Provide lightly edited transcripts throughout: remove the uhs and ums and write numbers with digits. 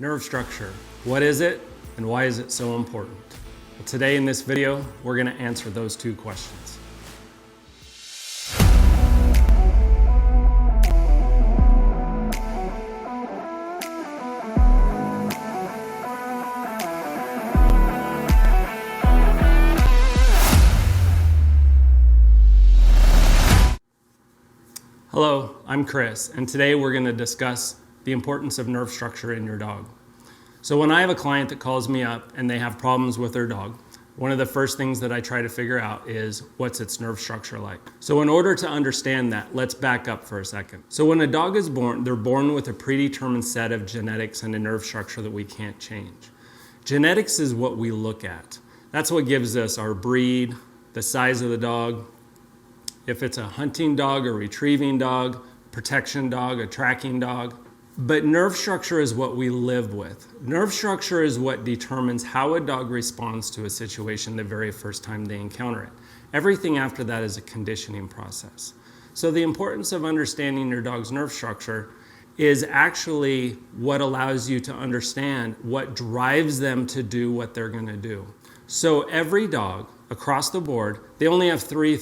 Nerve structure. What is it and why is it so important? Well, today in this video, we're going to answer those two questions. Hello, I'm Chris, and today we're going to discuss the importance of nerve structure in your dog. So when I have a client that calls me up and they have problems with their dog, one of the first things that I try to figure out is what's its nerve structure like. So in order to understand that, let's back up for a second. So when a dog is born, they're born with a predetermined set of genetics and a nerve structure that we can't change. Genetics is what we look at. That's what gives us our breed, the size of the dog, if it's a hunting dog, a retrieving dog, protection dog, a tracking dog. But nerve structure is what we live with. Nerve structure is what determines how a dog responds to a situation the very first time they encounter it. Everything after that is a conditioning process. So the importance of understanding your dog's nerve structure is actually what allows you to understand what drives them to do what they're going to do. So every dog across the board, they only have three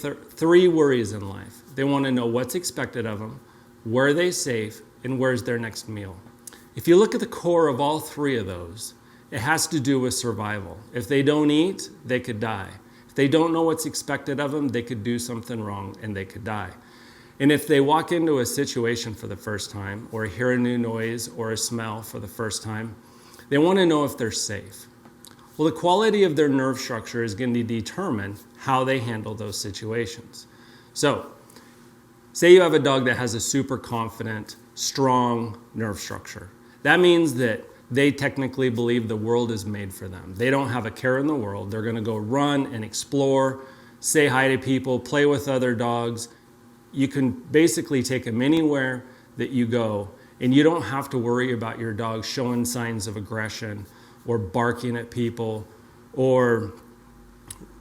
worries in life. They want to know what's expected of them, where are they safe, and where's their next meal. If you look at the core of all three of those, it has to do with survival. If they don't eat, they could die. If they don't know what's expected of them, they could do something wrong and they could die. And if they walk into a situation for the first time, or hear a new noise or a smell for the first time, they want to know if they're safe. Well, the quality of their nerve structure is going to determine how they handle those situations. So, say you have a dog that has a super confident, strong nerve structure. That means that they technically believe the world is made for them. They don't have a care in the world. They're going to go run and explore, say hi to people, play with other dogs. You can basically take them anywhere that you go, and you don't have to worry about your dog showing signs of aggression or barking at people or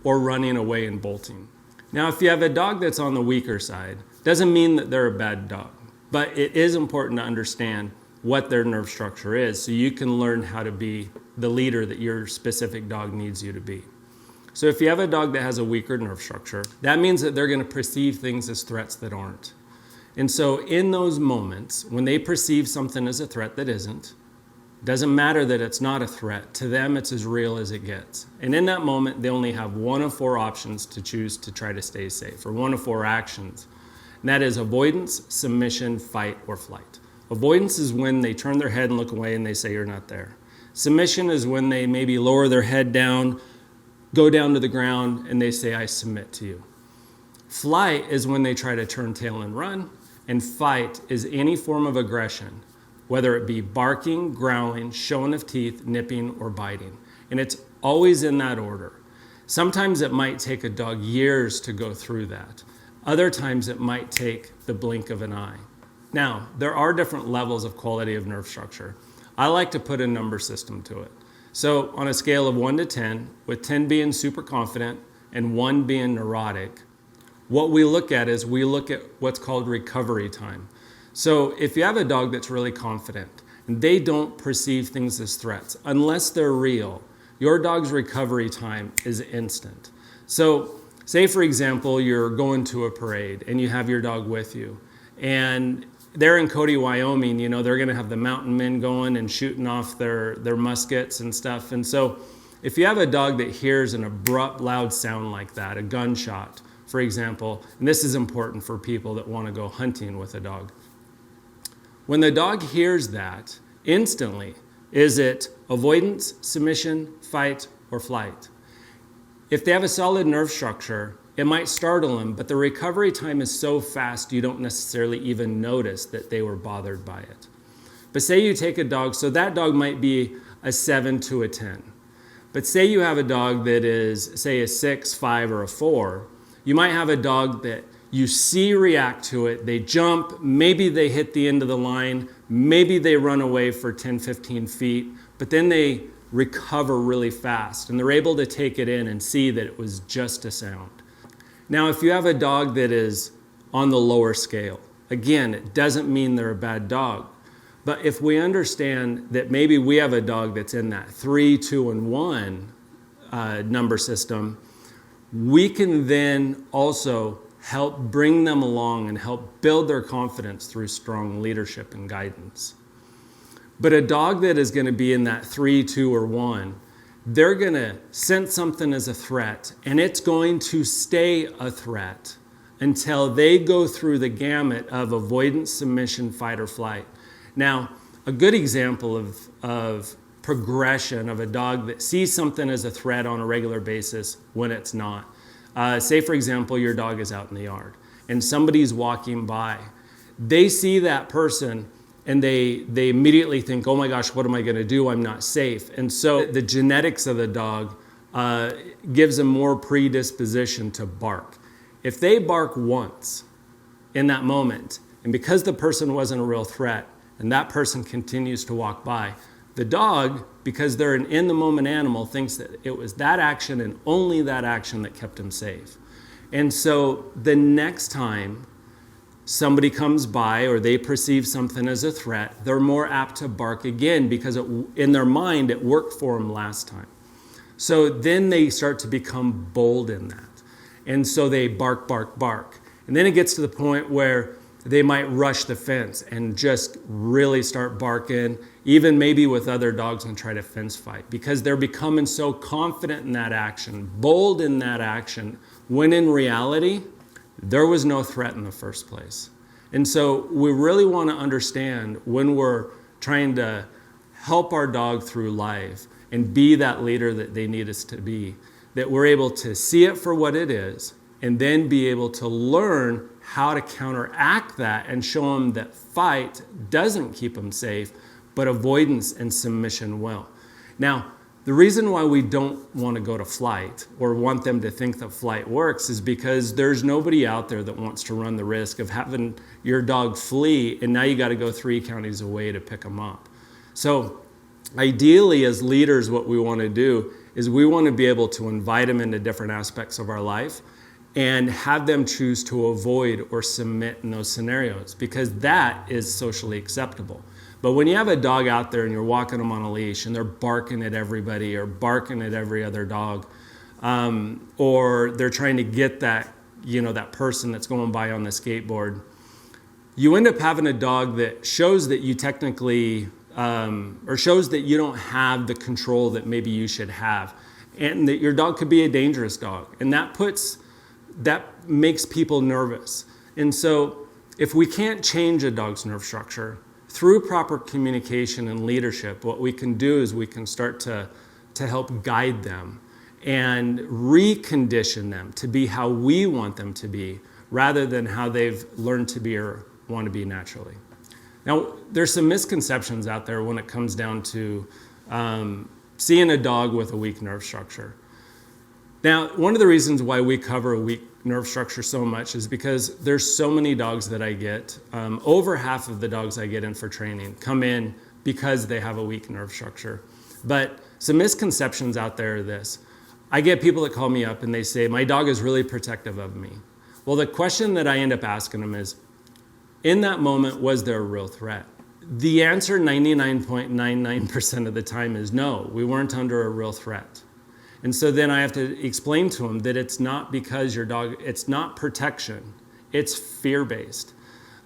running away and bolting. Now, if you have a dog that's on the weaker side, doesn't mean that they're a bad dog, but it is important to understand what their nerve structure is so you can learn how to be the leader that your specific dog needs you to be. So if you have a dog that has a weaker nerve structure, that means that they're going to perceive things as threats that aren't. And so in those moments, when they perceive something as a threat that isn't, doesn't matter that it's not a threat. To them, it's as real as it gets. And in that moment, they only have one of four options to choose to try to stay safe, or one of four actions. And that is avoidance, submission, fight, or flight. Avoidance is when they turn their head and look away and they say, "You're not there." Submission is when they maybe lower their head down, go down to the ground, and they say, "I submit to you." Flight is when they try to turn tail and run. And fight is any form of aggression, whether it be barking, growling, showing of teeth, nipping, or biting. And it's always in that order. Sometimes it might take a dog years to go through that. Other times it might take the blink of an eye. Now, there are different levels of quality of nerve structure. I like to put a number system to it. So on a scale of 1 to 10, with 10 being super confident and 1 being neurotic, what we look at is we look at what's called recovery time. So if you have a dog that's really confident and they don't perceive things as threats, unless they're real, your dog's recovery time is instant. So say, for example, you're going to a parade and you have your dog with you. And they're in Cody, Wyoming, they're going to have the mountain men going and shooting off their muskets and stuff. And so if you have a dog that hears an abrupt, loud sound like that, a gunshot, for example, and this is important for people that want to go hunting with a dog. When the dog hears that, instantly, is it avoidance, submission, fight, or flight? If they have a solid nerve structure, it might startle them, but the recovery time is so fast you don't necessarily even notice that they were bothered by it. But say you take a dog, so that dog might be a 7 to a 10. But say you have a dog that is, say, a 6, 5, or a 4, you might have a dog that you see react to it, they jump, maybe they hit the end of the line, maybe they run away for 10, 15 feet, but then they recover really fast and they're able to take it in and see that it was just a sound. Now, if you have a dog that is on the lower scale, again, it doesn't mean they're a bad dog, But if we understand that maybe we have a dog that's in that 3, 2, and 1 number system, we can then also help bring them along and help build their confidence through strong leadership and guidance. But a dog that is going to be in that 3, 2, or 1, they're going to sense something as a threat, and it's going to stay a threat until they go through the gamut of avoidance, submission, fight, or flight. Now, a good example of progression of a dog that sees something as a threat on a regular basis when it's not. Say, for example, your dog is out in the yard and somebody's walking by. They see that person and they immediately think, oh my gosh, what am I going to do? I'm not safe. And so the genetics of the dog gives them more predisposition to bark. If they bark once in that moment, and because the person wasn't a real threat, and that person continues to walk by, the dog, because they're an in-the-moment animal, thinks that it was that action and only that action that kept him safe. And so the next time somebody comes by or they perceive something as a threat, they're more apt to bark again because in their mind it worked for them last time. So then they start to become bold in that. And so they bark, bark, bark. And then it gets to the point where they might rush the fence and just really start barking, even maybe with other dogs, and try to fence fight because they're becoming so confident in that action, bold in that action, when in reality, there was no threat in the first place. And so we really want to understand when we're trying to help our dog through life and be that leader that they need us to be, that we're able to see it for what it is and then be able to learn how to counteract that and show them that fight doesn't keep them safe, but avoidance and submission will. Now, the reason why we don't want to go to flight or want them to think that flight works is because there's nobody out there that wants to run the risk of having your dog flee and now you got to go 3 counties away to pick them up. So ideally, as leaders, what we want to do is we want to be able to invite them into different aspects of our life and have them choose to avoid or submit in those scenarios because that is socially acceptable. But when you have a dog out there and you're walking them on a leash and they're barking at everybody or barking at every other dog, or they're trying to get that, that person that's going by on the skateboard, you end up having a dog that shows that you technically, or shows that you don't have the control that maybe you should have, and that your dog could be a dangerous dog. And that makes people nervous. And so if we can't change a dog's nerve structure through proper communication and leadership, what we can do is we can start to help guide them and recondition them to be how we want them to be rather than how they've learned to be or want to be naturally. Now, there's some misconceptions out there when it comes down to seeing a dog with a weak nerve structure. Now, one of the reasons why we cover a weak nerve structure so much is because there's so many dogs that I get. Over half of the dogs I get in for training come in because they have a weak nerve structure. But some misconceptions out there are this. I get people that call me up and they say, my dog is really protective of me. Well, the question that I end up asking them is, in that moment, was there a real threat? The answer 99.99% of the time is no, we weren't under a real threat. And so then I have to explain to them that it's not because your dog, it's not protection, it's fear-based.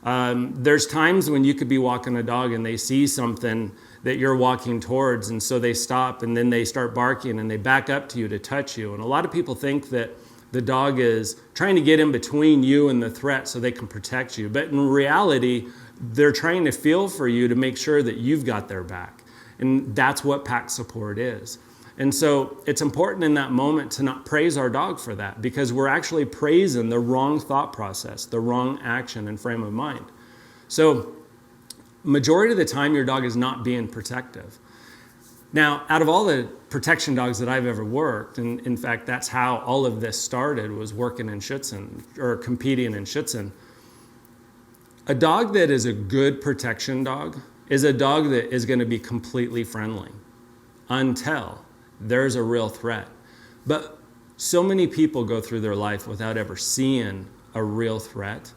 There's times when you could be walking a dog and they see something that you're walking towards, and so they stop and then they start barking and they back up to you to touch you. And a lot of people think that the dog is trying to get in between you and the threat so they can protect you. But in reality, they're trying to feel for you to make sure that you've got their back. And that's what pack support is. And so it's important in that moment to not praise our dog for that because we're actually praising the wrong thought process, the wrong action and frame of mind. So majority of the time, your dog is not being protective. Now, out of all the protection dogs that I've ever worked, and in fact, that's how all of this started, was working in Schutzhund or competing in Schutzhund. A dog that is a good protection dog is a dog that is going to be completely friendly until there's a real threat. But so many people go through their life without ever seeing a real threat.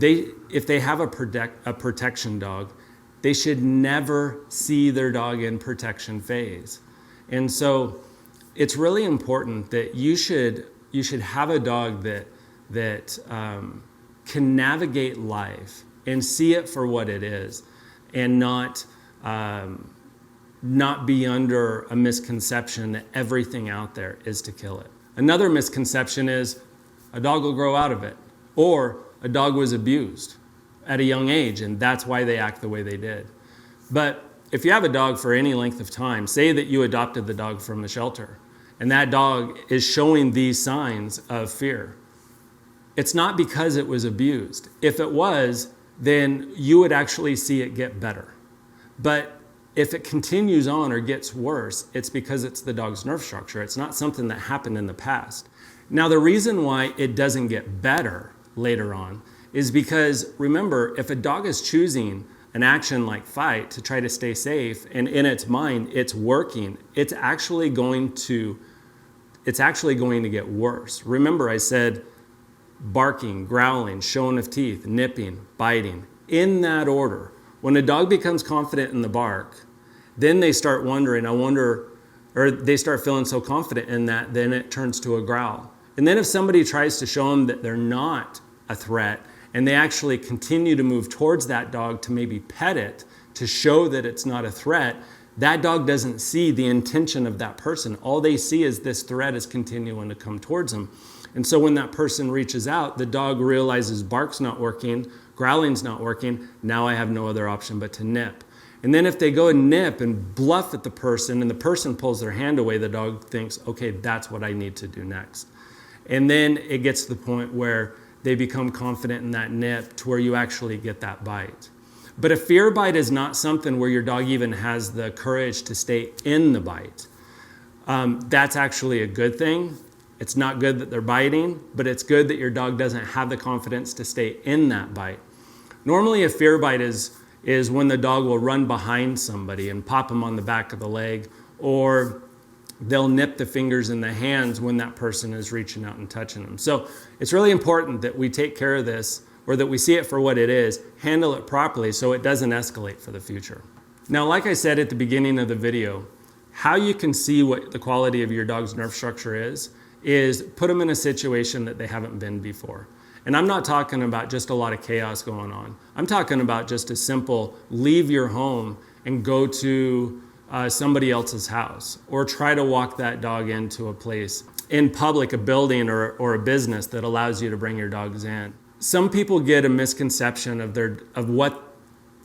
If they have a protection dog, they should never see their dog in protection phase. And so it's really important that you should have a dog that can navigate life and see it for what it is, and not be under a misconception that everything out there is to kill it. Another misconception is a dog will grow out of it, or a dog was abused at a young age and that's why they act the way they did. But if you have a dog for any length of time, say that you adopted the dog from a shelter, and that dog is showing these signs of fear, it's not because it was abused. If it was, then you would actually see it get better. But if it continues on or gets worse, it's because it's the dog's nerve structure. It's not something that happened in the past. Now, the reason why it doesn't get better later on is because, remember, if a dog is choosing an action like fight to try to stay safe, and in its mind it's working, it's actually going to get worse. Remember, I said barking, growling, showing of teeth, nipping, biting, in that order. When a dog becomes confident in the bark, then they start wondering, or they start feeling so confident in that, then it turns to a growl. And then if somebody tries to show them that they're not a threat, and they actually continue to move towards that dog to maybe pet it, to show that it's not a threat, that dog doesn't see the intention of that person. All they see is this threat is continuing to come towards them. And so when that person reaches out, the dog realizes bark's not working, growling's not working, now I have no other option but to nip. And then if they go and nip and bluff at the person and the person pulls their hand away, the dog thinks, okay, that's what I need to do next. And then it gets to the point where they become confident in that nip to where you actually get that bite. But a fear bite is not something where your dog even has the courage to stay in the bite. That's actually a good thing. It's not good that they're biting, but it's good that your dog doesn't have the confidence to stay in that bite. Normally a fear bite is when the dog will run behind somebody and pop them on the back of the leg, or they'll nip the fingers in the hands when that person is reaching out and touching them. So it's really important that we take care of this, or that we see it for what it is, handle it properly so it doesn't escalate for the future. Now, like I said at the beginning of the video, how you can see what the quality of your dog's nerve structure is put them in a situation that they haven't been before. And I'm not talking about just a lot of chaos going on. I'm talking about just a simple leave your home and go to somebody else's house, or try to walk that dog into a place in public, a building or a business that allows you to bring your dogs in. Some people get a misconception of what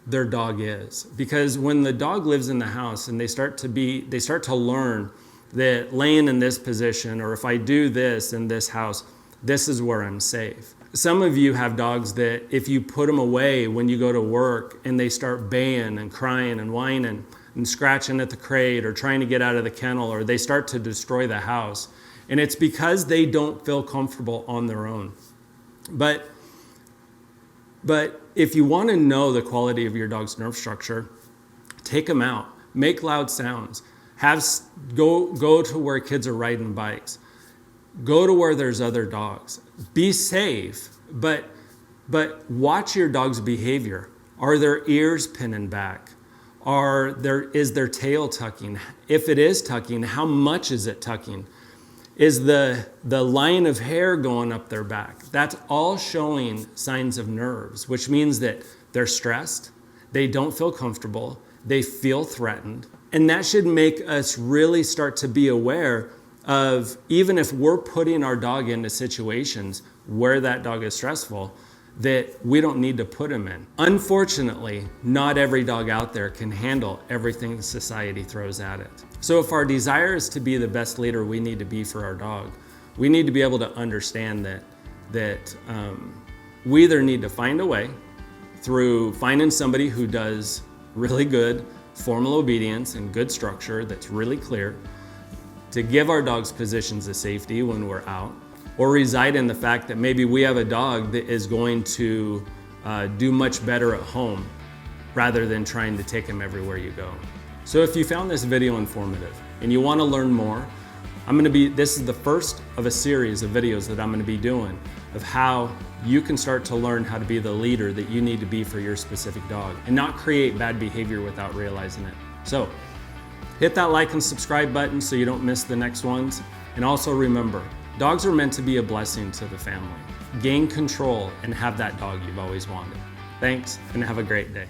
their dog is, because when the dog lives in the house and they start to learn that laying in this position, or if I do this in this house, this is where I'm safe. Some of you have dogs that if you put them away when you go to work and they start baying and crying and whining and scratching at the crate or trying to get out of the kennel, or they start to destroy the house. And it's because they don't feel comfortable on their own. But if you want to know the quality of your dog's nerve structure, take them out, make loud sounds, go to where kids are riding bikes, go to where there's other dogs, be safe, but watch your dog's behavior. Are their ears pinning back? Is their tail tucking? If it is tucking, how much is it tucking? Is the line of hair going up their back? That's all showing signs of nerves, which means that they're stressed, they don't feel comfortable, they feel threatened. And that should make us really start to be aware of, even if we're putting our dog into situations where that dog is stressful, that we don't need to put him in. Unfortunately, not every dog out there can handle everything society throws at it. So if our desire is to be the best leader we need to be for our dog, we need to be able to understand that we either need to find a way through finding somebody who does really good formal obedience and good structure that's really clear, to give our dogs positions of safety when we're out, or reside in the fact that maybe we have a dog that is going to do much better at home rather than trying to take him everywhere you go. So if you found this video informative and you want to learn more, this is the first of a series of videos that I'm going to be doing of how you can start to learn how to be the leader that you need to be for your specific dog and not create bad behavior without realizing it. So hit that like and subscribe button so you don't miss the next ones. And also remember, dogs are meant to be a blessing to the family. Gain control and have that dog you've always wanted. Thanks, and have a great day.